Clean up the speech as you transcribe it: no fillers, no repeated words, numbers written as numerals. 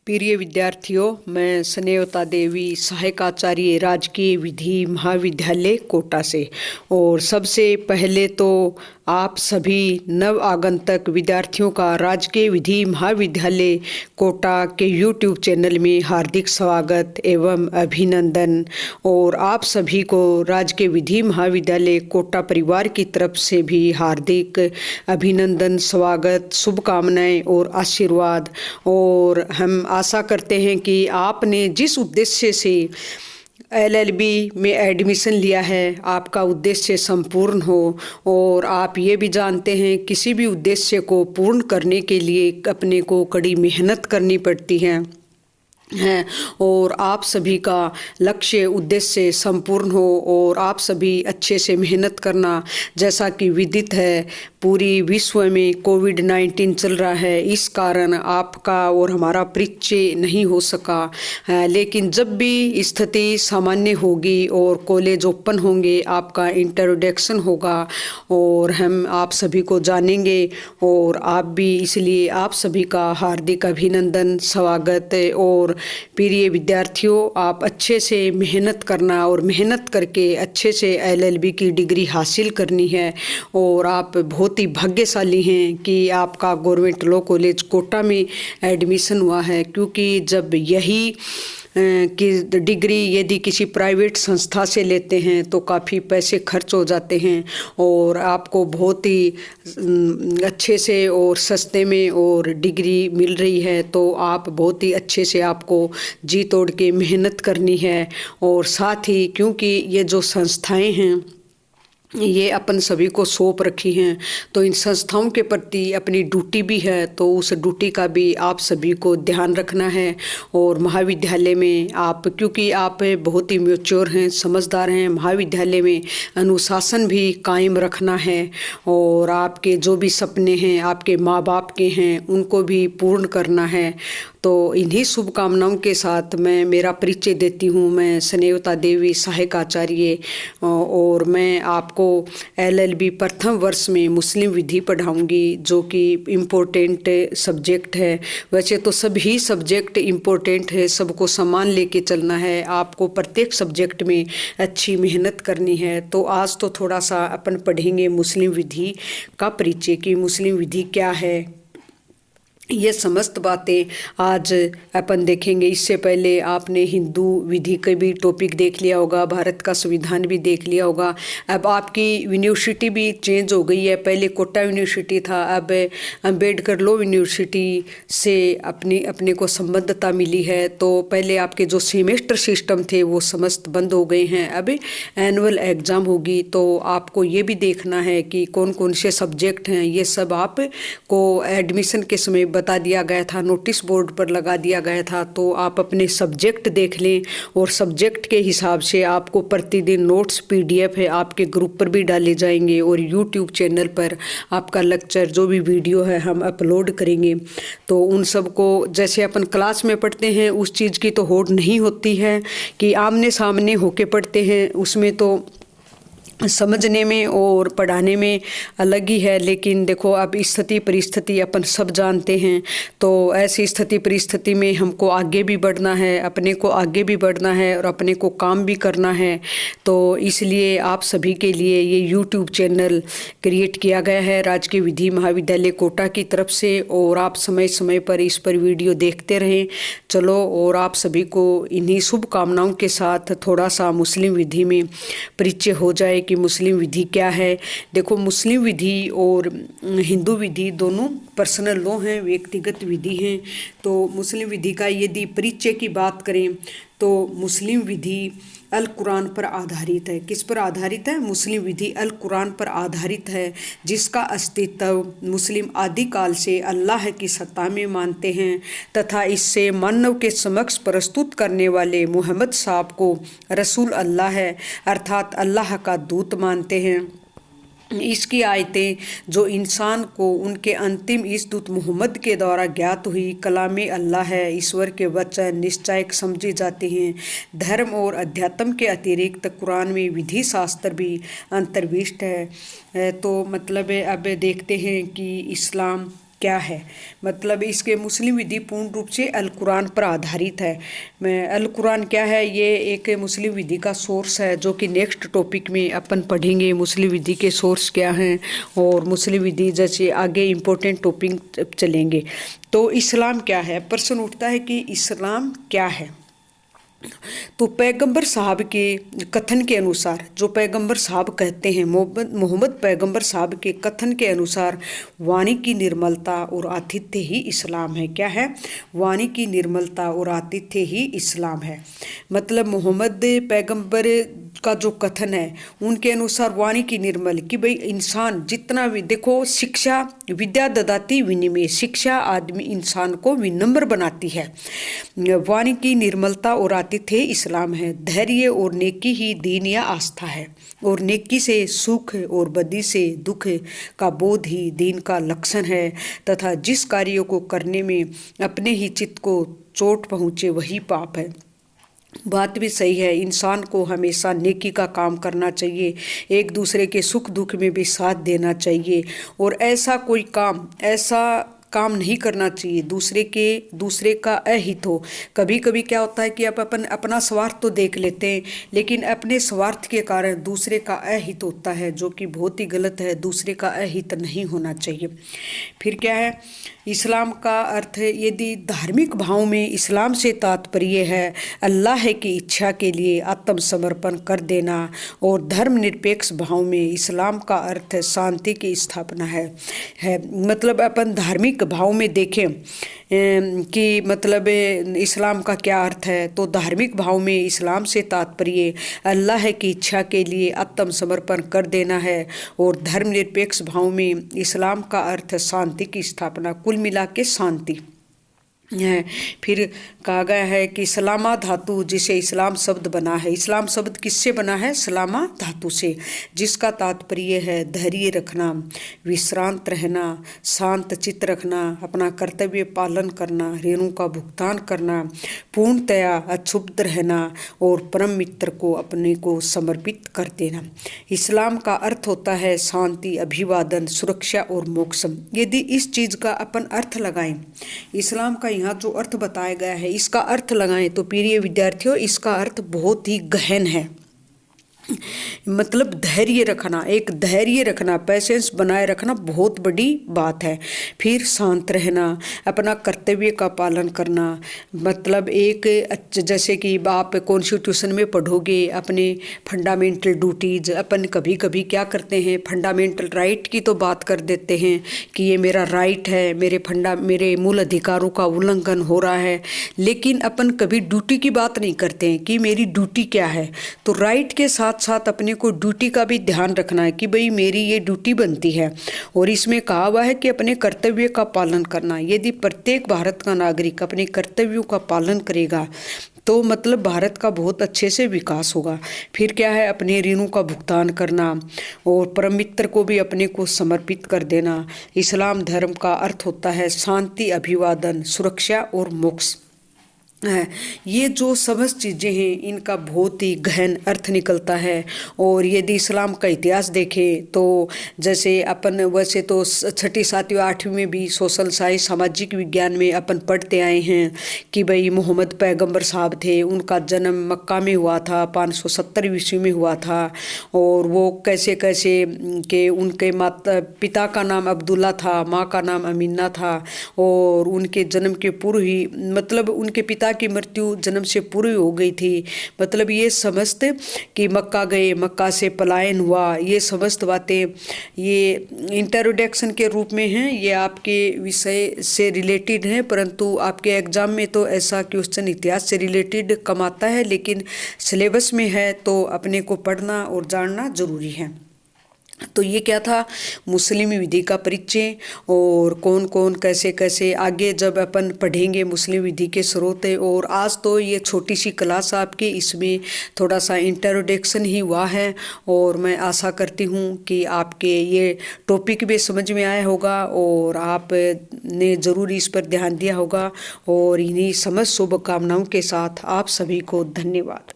प्रिय विद्यार्थियों, मैं स्नेहता देवी सहायक आचार्य राजकीय विधि महाविद्यालय कोटा से। और सबसे पहले तो आप सभी नव आगंतुक विद्यार्थियों का राजकीय विधि महाविद्यालय कोटा के YouTube चैनल में हार्दिक स्वागत एवं अभिनंदन। और आप सभी को राजकीय विधि महाविद्यालय कोटा परिवार की तरफ से भी हार्दिक अभिनंदन, स्वागत, शुभकामनाएं और आशीर्वाद। और हम आशा करते हैं कि आपने जिस उद्देश्य से LLB में एडमिशन लिया है, आपका उद्देश्य संपूर्ण हो। और आप ये भी जानते हैं किसी भी उद्देश्य को पूर्ण करने के लिए अपने को कड़ी मेहनत करनी पड़ती है और आप सभी का लक्ष्य उद्देश्य संपूर्ण हो और आप सभी अच्छे से मेहनत करना। जैसा कि विदित है, पूरी विश्व में कोविड-19 चल रहा है, इस कारण आपका और हमारा परिचय नहीं हो सका है। लेकिन जब भी स्थिति सामान्य होगी और कॉलेज ओपन होंगे, आपका इंट्रोडक्शन होगा और हम आप सभी को जानेंगे। और आप भी, इसलिए आप सभी का हार्दिक अभिनंदन, स्वागत। और प्रिय विद्यार्थियों, आप अच्छे से मेहनत करना और मेहनत करके अच्छे से LLB की डिग्री हासिल करनी है। और आप बहुत ही भाग्यशाली हैं कि आपका गवर्नमेंट लॉ कॉलेज कोटा में एडमिशन हुआ है, क्योंकि जब यही कि डिग्री यदि किसी प्राइवेट संस्था से लेते हैं तो काफ़ी पैसे खर्च हो जाते हैं और आपको बहुत ही अच्छे से और सस्ते में और डिग्री मिल रही है। तो आप बहुत ही अच्छे से आपको जी तोड़ के मेहनत करनी है। और साथ ही क्योंकि ये जो संस्थाएं हैं ये अपन सभी को सौंप रखी हैं, तो इन संस्थाओं के प्रति अपनी ड्यूटी भी है, तो उस ड्यूटी का भी आप सभी को ध्यान रखना है। और महाविद्यालय में आप, क्योंकि आप बहुत ही मैच्योर हैं, समझदार हैं, महाविद्यालय में अनुशासन भी कायम रखना है और आपके जो भी सपने हैं आपके माँ बाप के हैं उनको भी पूर्ण करना है। तो इन्हीं शुभकामनाओं के साथ मैं मेरा परिचय देती हूँ। मैं स्नेहता देवी सहायक आचार्य और मैं आपको LLB प्रथम वर्ष में मुस्लिम विधि पढ़ाऊँगी, जो कि इम्पोर्टेंट सब्जेक्ट है। वैसे तो सभी सब्जेक्ट इम्पोर्टेंट है, सबको समान लेके चलना है, आपको प्रत्येक सब्जेक्ट में अच्छी मेहनत करनी है। तो आज तो थोड़ा सा अपन पढ़ेंगे मुस्लिम विधि का परिचय कि मुस्लिम विधि क्या है, ये समस्त बातें आज अपन देखेंगे। इससे पहले आपने हिंदू विधि का भी टॉपिक देख लिया होगा, भारत का संविधान भी देख लिया होगा। अब आपकी यूनिवर्सिटी भी चेंज हो गई है, पहले कोटा यूनिवर्सिटी था, अब अम्बेडकर लॉ यूनिवर्सिटी से अपने को संबद्धता मिली है। तो पहले आपके जो सेमेस्टर सिस्टम थे वो समस्त बंद हो गए हैं, अब एनुअल एग्ज़ाम होगी। तो आपको ये भी देखना है कि कौन कौन से सब्जेक्ट हैं, ये सब आपको एडमिशन के समय बता दिया गया था, नोटिस बोर्ड पर लगा दिया गया था। तो आप अपने सब्जेक्ट देख लें और सब्जेक्ट के हिसाब से आपको प्रतिदिन नोट्स PDF है आपके ग्रुप पर भी डाले जाएंगे और YouTube चैनल पर आपका लेक्चर जो भी वीडियो है हम अपलोड करेंगे। तो उन सब को जैसे अपन क्लास में पढ़ते हैं उस चीज़ की तो होड़ नहीं होती है कि आमने सामने होके पढ़ते हैं, उसमें तो समझने में और पढ़ाने में अलग ही है। लेकिन देखो, अब स्थिति परिस्थिति अपन सब जानते हैं, तो ऐसी स्थिति परिस्थिति में हमको आगे भी बढ़ना है, अपने को आगे भी बढ़ना है और अपने को काम भी करना है। तो इसलिए आप सभी के लिए ये YouTube चैनल क्रिएट किया गया है राजकीय विधि महाविद्यालय कोटा की तरफ से, और आप समय समय पर इस पर वीडियो देखते रहें। चलो, और आप सभी को इन्हीं शुभकामनाओं के साथ थोड़ा सा मुस्लिम विधि में परिचय हो जाए कि मुस्लिम विधि क्या है। देखो, मुस्लिम विधि और हिंदू विधि दोनों पर्सनल लॉ हैं, व्यक्तिगत विधि हैं। तो मुस्लिम विधि का यदि परिचय की बात करें तो मुस्लिम विधि अल कुरान पर आधारित है। किस पर आधारित है? मुस्लिम विधि अल कुरान पर आधारित है, जिसका अस्तित्व मुस्लिम आदिकाल से अल्लाह की सत्ता में मानते हैं तथा इससे मानव के समक्ष प्रस्तुत करने वाले मोहम्मद साहब को रसूल अल्लाह है, अर्थात अल्लाह का दूत मानते हैं। इसकी आयतें जो इंसान को उनके अंतिम इस दूत मोहम्मद के द्वारा ज्ञात हुई कलाम अल्लाह है, ईश्वर के वचन निश्चय समझी जाती हैं। धर्म और अध्यात्म के अतिरिक्त कुरान में विधि शास्त्र भी अंतर्विष्ट है। तो मतलब अब देखते हैं कि इस्लाम क्या है। मतलब इसके मुस्लिम विधि पूर्ण रूप से अल कुरान पर आधारित है। मैं अल कुरान क्या है, ये एक मुस्लिम विधि का सोर्स है, जो कि नेक्स्ट टॉपिक में अपन पढ़ेंगे मुस्लिम विधि के सोर्स क्या हैं और मुस्लिम विधि जैसे आगे इम्पोर्टेंट टॉपिक चलेंगे। तो इस्लाम क्या है, प्रश्न उठता है कि इस्लाम क्या है। तो पैगंबर साहब के कथन के अनुसार, जो पैगंबर साहब कहते हैं, मोहम्मद पैगंबर साहब के कथन के अनुसार वाणी की निर्मलता और आतिथ्य ही इस्लाम है। क्या है, वाणी की निर्मलता और आतिथ्य ही इस्लाम है। मतलब मोहम्मद पैगंबर का जो कथन है उनके अनुसार वाणी की निर्मल, कि भाई इंसान जितना भी, देखो शिक्षा विद्या ददाती विनिमय, शिक्षा आदमी इंसान को विनम्र बनाती है। वाणी की निर्मलता और आतिथ्य इस्लाम है। धैर्य और नेकी ही दीन या आस्था है, और नेकी से सुख और बदी से दुख का बोध ही दीन का लक्षण है, तथा जिस कार्यों को करने में अपने ही चित्त को चोट पहुँचे वही पाप है। बात भी सही है, इंसान को हमेशा नेकी का काम करना चाहिए, एक दूसरे के सुख दुख में भी साथ देना चाहिए, और ऐसा काम नहीं करना चाहिए दूसरे का अहित हो। कभी कभी क्या होता है कि आप अपना स्वार्थ तो देख लेते हैं, लेकिन अपने स्वार्थ के कारण दूसरे का अहित होता है, जो कि बहुत ही गलत है। दूसरे का अहित नहीं होना चाहिए। फिर क्या है, इस्लाम का अर्थ है, यदि धार्मिक भाव में इस्लाम से तात्पर्य है अल्लाह की इच्छा के लिए आत्मसमर्पण कर देना, और धर्मनिरपेक्ष भाव में इस्लाम का अर्थ शांति की स्थापना है। मतलब अपन धार्मिक भाव में देखें कि मतलब इस्लाम का क्या अर्थ है, तो धार्मिक भाव में इस्लाम से तात्पर्य अल्लाह की इच्छा के लिए आत्मसमर्पण कर देना है, और धर्मनिरपेक्ष भाव में इस्लाम का अर्थ शांति की स्थापना, कुल मिला के शांति है। फिर कहा गया है कि सलामा धातु जिसे इस्लाम शब्द बना है, इस्लाम शब्द किससे बना है, सलामा धातु से, जिसका तात्पर्य है धैर्य रखना, विश्रांत रहना, शांत चित्त रखना, अपना कर्तव्य पालन करना, ऋणों का भुगतान करना, पूर्णतया अक्षुब्ध रहना, और परम मित्र को अपने को समर्पित कर देना। इस्लाम का अर्थ होता है शांति, अभिवादन, सुरक्षा और मोक्ष। यदि इस चीज़ का अपन अर्थ लगाएं, इस्लाम का यहाँ जो अर्थ बताया गया है इसका अर्थ लगाएं, तो प्रिय विद्यार्थियों इसका अर्थ बहुत ही गहन है। मतलब धैर्य रखना, एक धैर्य रखना, पैसेंस बनाए रखना बहुत बड़ी बात है। फिर शांत रहना, अपना कर्तव्य का पालन करना, मतलब एक जैसे कि आप कॉन्स्टिट्यूशन में पढ़ोगे अपने फंडामेंटल ड्यूटीज, अपन कभी कभी क्या करते हैं फंडामेंटल राइट की तो बात कर देते हैं कि ये मेरा राइट है, मेरे मूल अधिकारों का उल्लंघन हो रहा है, लेकिन अपन कभी ड्यूटी की बात नहीं करते हैं कि मेरी ड्यूटी क्या है। तो राइट के साथ साथ अपने को ड्यूटी का भी ध्यान रखना है कि भाई मेरी ये ड्यूटी बनती है, और इसमें कहा हुआ है कि अपने कर्तव्य का पालन करना। यदि प्रत्येक भारत का नागरिक अपने कर्तव्यों का पालन करेगा तो मतलब भारत का बहुत अच्छे से विकास होगा। फिर क्या है, अपने ऋणों का भुगतान करना और परम मित्र को भी अपने को समर्पित कर देना। इस्लाम धर्म का अर्थ होता है शांति, अभिवादन, सुरक्षा और मोक्ष है। ये जो समस्त चीज़ें हैं इनका बहुत ही गहन अर्थ निकलता है। और यदि इस्लाम का इतिहास देखें तो जैसे अपन वैसे तो 6ठी 7वीं 8वीं में भी सोशल साइंस सामाजिक विज्ञान में अपन पढ़ते आए हैं कि भाई मोहम्मद पैगंबर साहब थे, उनका जन्म मक्का में हुआ था, 570 ईस्वी में हुआ था, और वो कैसे कैसे के उनके माता पिता का नाम अब्दुल्ला था, माँ का नाम अमीना था, और उनके जन्म के पूर्व ही मतलब उनके पिता की मृत्यु जन्म से पूरी हो गई थी। मतलब ये समस्त कि मक्का गए, मक्का से पलायन हुआ, ये समस्त बातें ये इंट्रोडक्शन के रूप में हैं, ये आपके विषय से रिलेटेड हैं, परंतु आपके एग्जाम में तो ऐसा क्वेश्चन इतिहास से रिलेटेड कम आता है, लेकिन सिलेबस में है तो अपने को पढ़ना और जानना जरूरी है। तो ये क्या था, मुस्लिम विधि का परिचय और कौन कौन कैसे कैसे आगे जब अपन पढ़ेंगे मुस्लिम विधि के स्रोत है। और आज तो ये छोटी सी क्लास आपकी, इसमें थोड़ा सा इंट्रोडक्शन ही हुआ है, और मैं आशा करती हूँ कि आपके ये टॉपिक भी समझ में आया होगा और आपने ज़रूर इस पर ध्यान दिया होगा। और इन्हीं समस्त शुभकामनाओं के साथ आप सभी को धन्यवाद।